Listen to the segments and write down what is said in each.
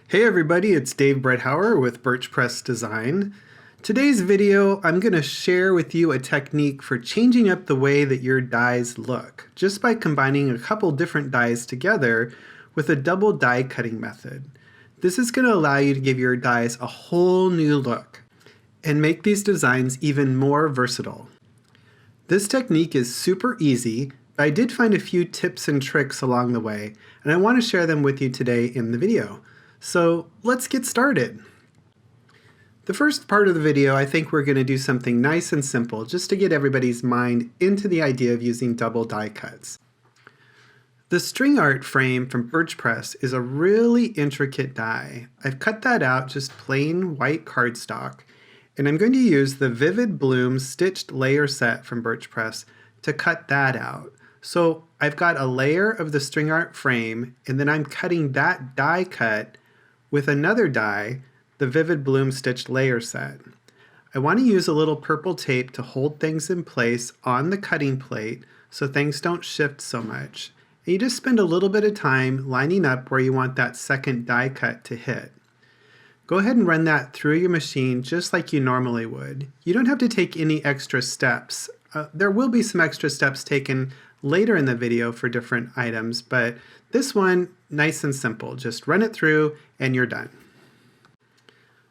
Hey everybody, it's Dave Breithauer with Birch Press Design. Today's video, I'm going to share with you a technique for changing up the way that your dies look, just by combining a couple different dies together with a double die cutting method. This is going to allow you to give your dies a whole new look and make these designs even more versatile. This technique is super easy, but I did find a few tips and tricks along the way, and I want to share them with you today in the video. So let's get started. The first part of the video, I think we're going to do something nice and simple just to get everybody's mind into the idea of using double die cuts. The string art frame from Birch Press is a really intricate die. I've cut that out just plain white cardstock, and I'm going to use the Vivid Bloom stitched layer set from Birch Press to cut that out. So I've got a layer of the string art frame, and then I'm cutting that die cut with another die, the Vivid Bloom stitched layer set. I want to use a little purple tape to hold things in place on the cutting plate so things don't shift so much. And you just spend a little bit of time lining up where you want that second die cut to hit. Go ahead and run that through your machine just like you normally would. You don't have to take any extra steps. There will be some extra steps taken later in the video for different items, but this one, nice and simple. Just run it through and you're done.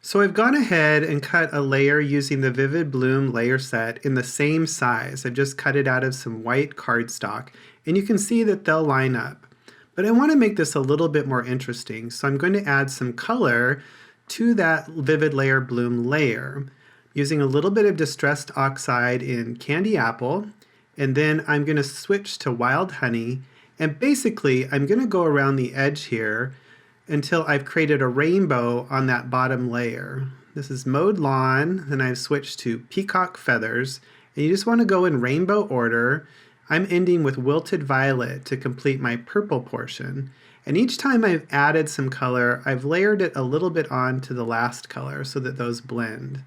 So I've gone ahead and cut a layer using the Vivid Bloom layer set in the same size. I've just cut it out of some white cardstock, and you can see that they'll line up. But I want to make this a little bit more interesting, so I'm going to add some color to that Vivid Layer Bloom layer using a little bit of Distressed Oxide in Candy Apple, and then I'm going to switch to Wild Honey, and basically I'm going to go around the edge here until I've created a rainbow on that bottom layer. This is Mowed Lawn, then I've switched to Peacock Feathers, and you just want to go in rainbow order. I'm ending with Wilted Violet to complete my purple portion, and each time I've added some color, I've layered it a little bit on to the last color so that those blend.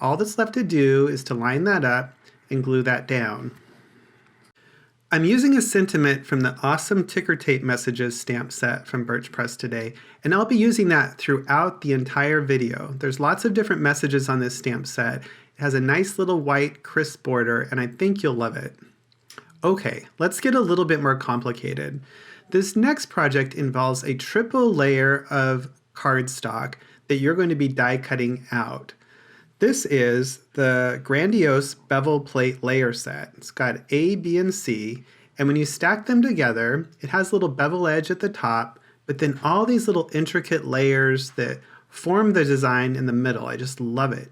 All that's left to do is to line that up and glue that down. I'm using a sentiment from the awesome ticker tape messages stamp set from Birch Press today, and I'll be using that throughout the entire video. There's lots of different messages on this stamp set. It has a nice little white crisp border, and I think you'll love it. Okay, let's get a little bit more complicated. This next project involves a triple layer of cardstock that you're going to be die cutting out. This is the Grandiose Bevel Plate Layer Set. It's got A, B, and C, and when you stack them together, it has a little bevel edge at the top, but then all these little intricate layers that form the design in the middle. I just love it.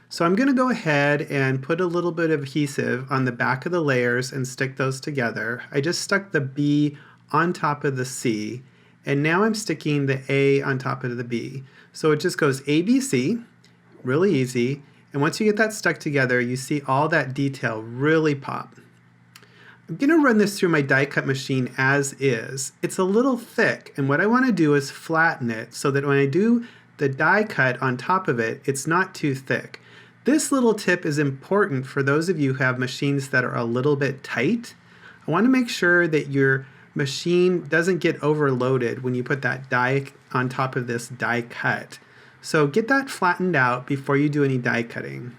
So I'm going to go ahead and put a little bit of adhesive on the back of the layers and stick those together. I just stuck the B on top of the C, and now I'm sticking the A on top of the B. So it just goes A, B, C. Really easy, and once you get that stuck together, you see all that detail really pop. I'm going to run this through my die cut machine as is. It's a little thick, and what I want to do is flatten it so that when I do the die cut on top of it, it's not too thick. This little tip is important for those of you who have machines that are a little bit tight. I want to make sure that your machine doesn't get overloaded when you put that die on top of this die cut. So get that flattened out before you do any die cutting.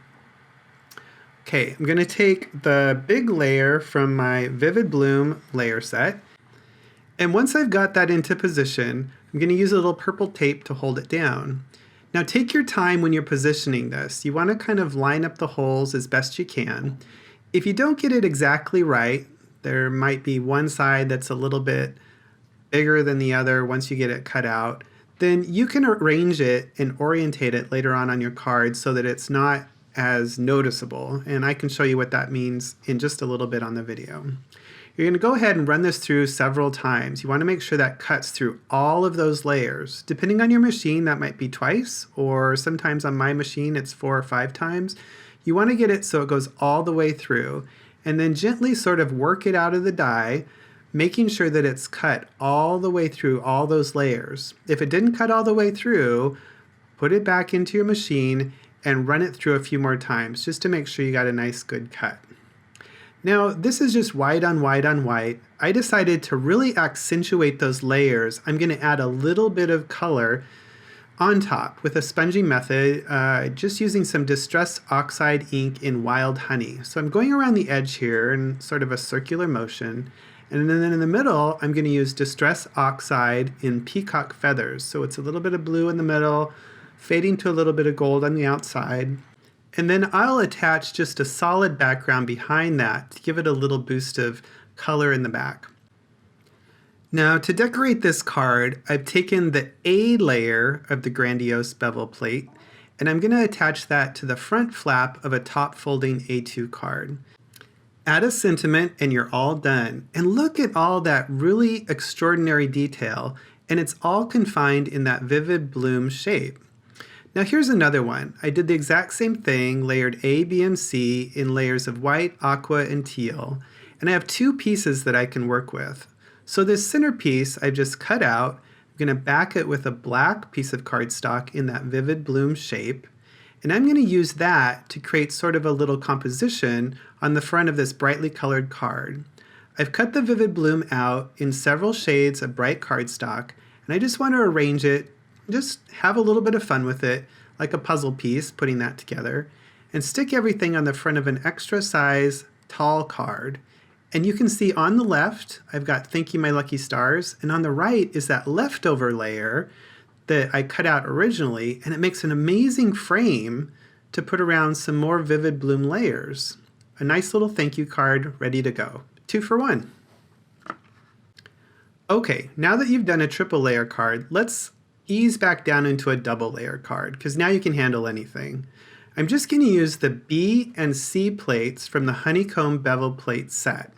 Okay, I'm going to take the big layer from my Vivid Bloom layer set, and once I've got that into position, I'm going to use a little purple tape to hold it down. Now take your time when you're positioning this. You want to kind of line up the holes as best you can. If you don't get it exactly right, there might be one side that's a little bit bigger than the other once you get it cut out. Then you can arrange it and orientate it later on your card so that it's not as noticeable. And I can show you what that means in just a little bit on the video. You're going to go ahead and run this through several times. You want to make sure that cuts through all of those layers. Depending on your machine, that might be twice, or sometimes on my machine it's 4 or 5 times. You want to get it so it goes all the way through, and then gently sort of work it out of the die, making sure that it's cut all the way through all those layers. If it didn't cut all the way through, put it back into your machine and run it through a few more times just to make sure you got a nice good cut. Now this is just white on white on white. I decided to really accentuate those layers. I'm going to add a little bit of color on top with a spongy method, just using some Distress Oxide ink in Wild Honey. So I'm going around the edge here in sort of a circular motion. And then in the middle, I'm going to use Distress Oxide in Peacock Feathers. So it's a little bit of blue in the middle, fading to a little bit of gold on the outside. And then I'll attach just a solid background behind that to give it a little boost of color in the back. Now to decorate this card, I've taken the A layer of the Grandiose bevel plate, and I'm going to attach that to the front flap of a top folding A2 card. Add a sentiment and you're all done. And look at all that really extraordinary detail, and it's all confined in that vivid bloom shape. Now here's another one. I did the exact same thing, layered A, B, and C in layers of white, aqua, and teal, and I have two pieces that I can work with. So this center piece I've just cut out. I'm going to back it with a black piece of cardstock in that vivid bloom shape, and I'm going to use that to create sort of a little composition on the front of this brightly colored card. I've cut the vivid bloom out in several shades of bright cardstock, and I just want to arrange it, just have a little bit of fun with it, like a puzzle piece, putting that together, and stick everything on the front of an extra size tall card. And you can see on the left, I've got Thank You My Lucky Stars, and on the right is that leftover layer that I cut out originally, and it makes an amazing frame to put around some more vivid bloom layers. A nice little thank you card ready to go. 2 for 1. Okay, now that you've done a triple layer card, let's ease back down into a double layer card, because now you can handle anything. I'm just going to use the B and C plates from the Honeycomb bevel plate set.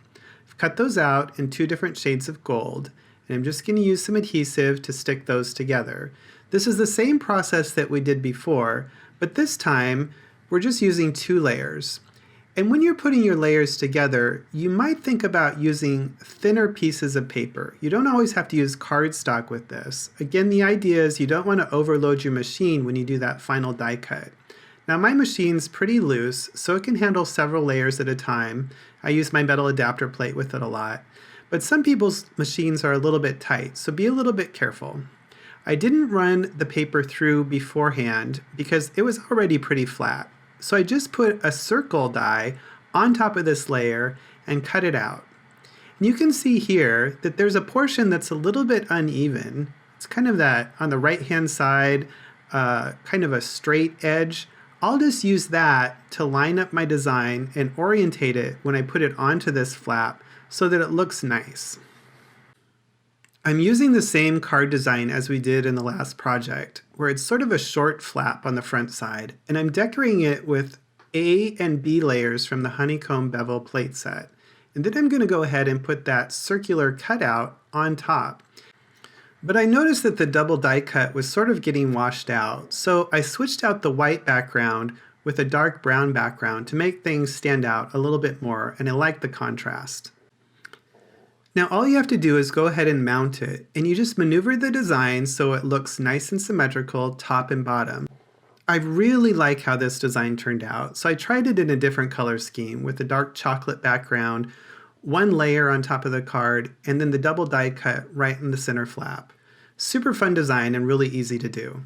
I've cut those out in 2 different shades of gold, and I'm just going to use some adhesive to stick those together. This is the same process that we did before, but this time we're just using 2 layers. And when you're putting your layers together, you might think about using thinner pieces of paper. You don't always have to use cardstock with this. Again, the idea is you don't want to overload your machine when you do that final die cut. Now my machine's pretty loose, so it can handle several layers at a time. I use my metal adapter plate with it a lot. But some people's machines are a little bit tight, so be a little bit careful. I didn't run the paper through beforehand because it was already pretty flat. So I just put a circle die on top of this layer and cut it out. And you can see here that there's a portion that's a little bit uneven. It's kind of that on the right hand side, kind of a straight edge. I'll just use that to line up my design and orientate it when I put it onto this flap so that it looks nice. I'm using the same card design as we did in the last project, where it's sort of a short flap on the front side, and I'm decorating it with A and B layers from the Honeycomb bevel plate set. And then I'm going to go ahead and put that circular cutout on top. But I noticed that the double die cut was sort of getting washed out, so I switched out the white background with a dark brown background to make things stand out a little bit more, and I like the contrast. Now all you have to do is go ahead and mount it, and you just maneuver the design so it looks nice and symmetrical top and bottom. I really like how this design turned out, so I tried it in a different color scheme with a dark chocolate background, 1 layer on top of the card, and then the double die cut right in the center flap. Super fun design and really easy to do.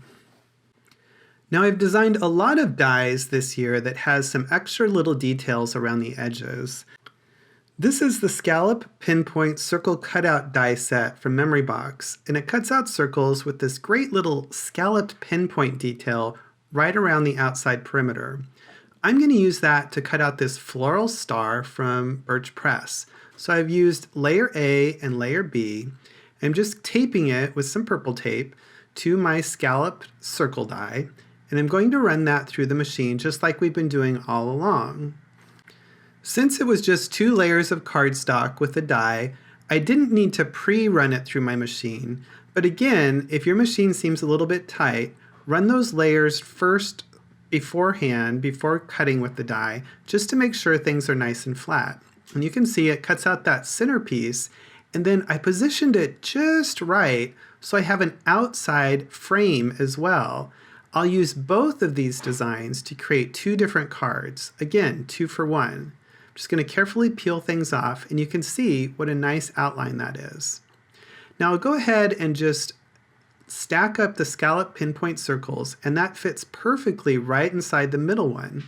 Now I've designed a lot of dies this year that has some extra little details around the edges. This is the Scalloped Pinpoint Circle Cutout die set from Memory Box, and it cuts out circles with this great little scalloped pinpoint detail right around the outside perimeter. I'm going to use that to cut out this floral star from Birch Press. So I've used layer A and layer B. I'm just taping it with some purple tape to my scalloped circle die, and I'm going to run that through the machine just like we've been doing all along. Since it was just 2 layers of cardstock with a die, I didn't need to pre-run it through my machine. But again, if your machine seems a little bit tight, run those layers first beforehand, before cutting with the die, just to make sure things are nice and flat. And you can see it cuts out that center piece, and then I positioned it just right so I have an outside frame as well. I'll use both of these designs to create 2 different cards. Again, 2 for 1. Just going to carefully peel things off, and you can see what a nice outline that is. Now I'll go ahead and just stack up the scallop pinpoint circles, and that fits perfectly right inside the middle one.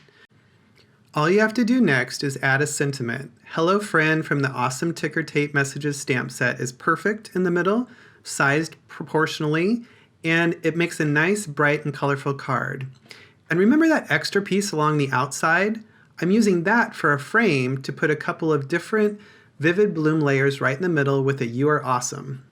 All you have to do next is add a sentiment. Hello friend from the awesome ticker tape messages stamp set is perfect in the middle, sized proportionally, and it makes a nice, bright, and colorful card. And remember that extra piece along the outside? I'm using that for a frame to put a couple of different vivid bloom layers right in the middle with a "You are awesome."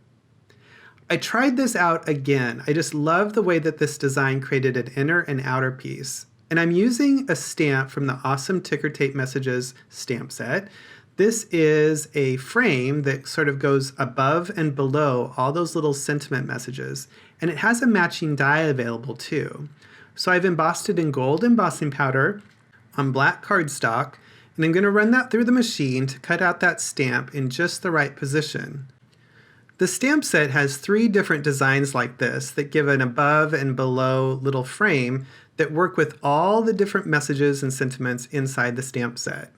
I tried this out again. I just love the way that this design created an inner and outer piece. And I'm using a stamp from the awesome ticker tape messages stamp set. This is a frame that sort of goes above and below all those little sentiment messages. And it has a matching die available too. So I've embossed it in gold embossing powder on black cardstock, and I'm going to run that through the machine to cut out that stamp in just the right position. The stamp set has 3 different designs like this that give an above and below little frame that work with all the different messages and sentiments inside the stamp set.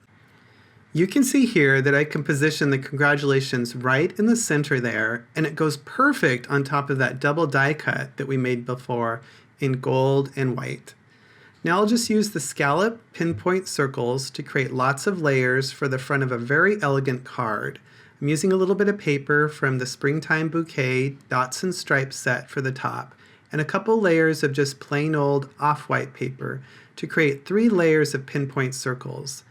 You can see here that I can position the congratulations right in the center there, and it goes perfect on top of that double die cut that we made before in gold and white. Now I'll just use the scallop pinpoint circles to create lots of layers for the front of a very elegant card. I'm using a little bit of paper from the Springtime Bouquet Dots and Stripes set for the top, and a couple layers of just plain old off-white paper to create 3 layers of pinpoint circles.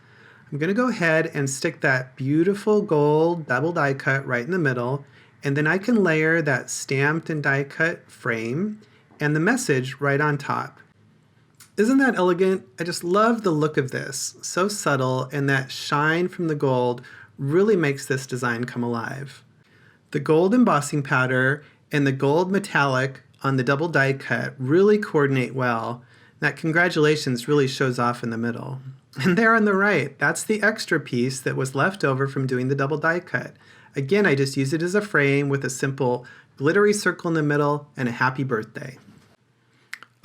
I'm going to go ahead and stick that beautiful gold double die cut right in the middle, and then I can layer that stamped and die cut frame and the message right on top. Isn't that elegant? I just love the look of this. So subtle, and that shine from the gold really makes this design come alive. The gold embossing powder and the gold metallic on the double die cut really coordinate well. That congratulations really shows off in the middle. And there on the right, that's the extra piece that was left over from doing the double die cut. Again, I just use it as a frame with a simple glittery circle in the middle and a happy birthday.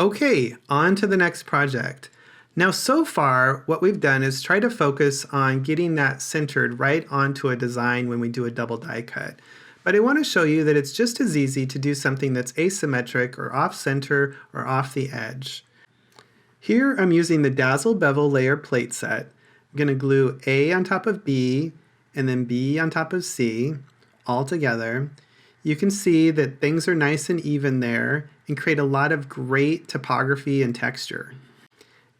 Okay, on to the next project. Now, so far, what we've done is try to focus on getting that centered right onto a design when we do a double die cut. But I want to show you that it's just as easy to do something that's asymmetric or off-center or off the edge. Here, I'm using the Dazzle Bevel Layer Plate Set. I'm going to glue A on top of B and then B on top of C all together. You can see that things are nice and even there and create a lot of great topography and texture.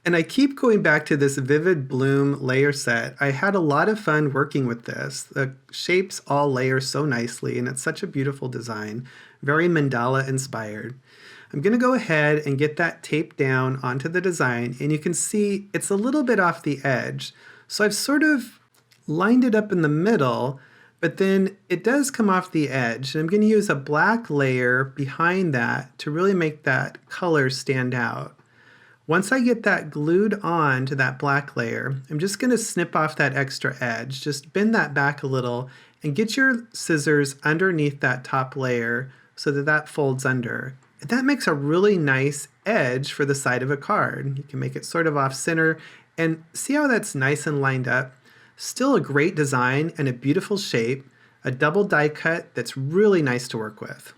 And I keep going back to this Vivid Bloom layer set. I had a lot of fun working with this. The shapes all layer so nicely, and it's such a beautiful design, very mandala inspired. I'm going to go ahead and get that taped down onto the design, and you can see it's a little bit off the edge. So I've sort of lined it up in the middle, but then it does come off the edge. And I'm going to use a black layer behind that to really make that color stand out. Once I get that glued on to that black layer, I'm just going to snip off that extra edge. Just bend that back a little and get your scissors underneath that top layer so that that folds under. And that makes a really nice edge for the side of a card. You can make it sort of off center and see how that's nice and lined up. Still a great design and a beautiful shape, a double die cut that's really nice to work with.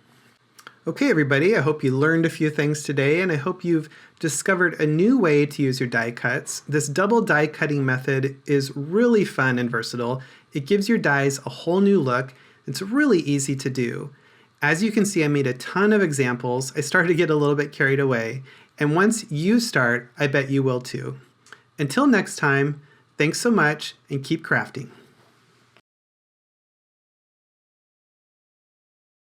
Okay, everybody, I hope you learned a few things today, and I hope you've discovered a new way to use your die cuts. This double die cutting method is really fun and versatile. It gives your dies a whole new look. It's really easy to do. As you can see, I made a ton of examples. I started to get a little bit carried away, and once you start, I bet you will too. Until next time, thanks so much, and keep crafting.